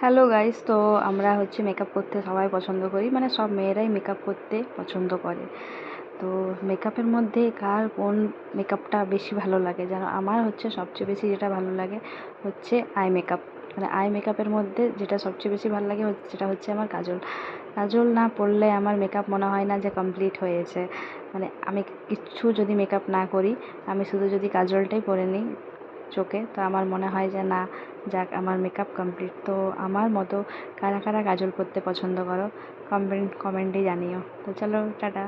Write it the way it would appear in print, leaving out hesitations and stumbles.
Hello guys, তো আমরা makeup করতে সবাই পছন্দ করি, মানে সব মেয়েরাই মেকআপ করতে পছন্দ করে। তো মেকআপের মধ্যে কার কোন মেকআপটা বেশি ভালো লাগে জানো? আমার সবচেয়ে বেশি যেটা ভালো লাগে আই মেকআপ। মানে আই মেকআপের মধ্যে যেটা সবচেয়ে বেশি ভালো লাগে সেটা আমার কাজল। কাজল না পরলে আমার মেকআপ মনে হয় না যে কমপ্লিট হয়েছে। মানে আমি কিচ্ছু যদি মেকআপ না করি, আমি শুধু যদি কাজলটাই পরে নিই চোখে, তো আমার মনে হয় যে না, যাক আমার মেকআপ কমপ্লিট। তো আমার মতো কারা কারা কাজল পরতে পছন্দ করো, কমেন্টে জানিও। তো চলো, টাটা।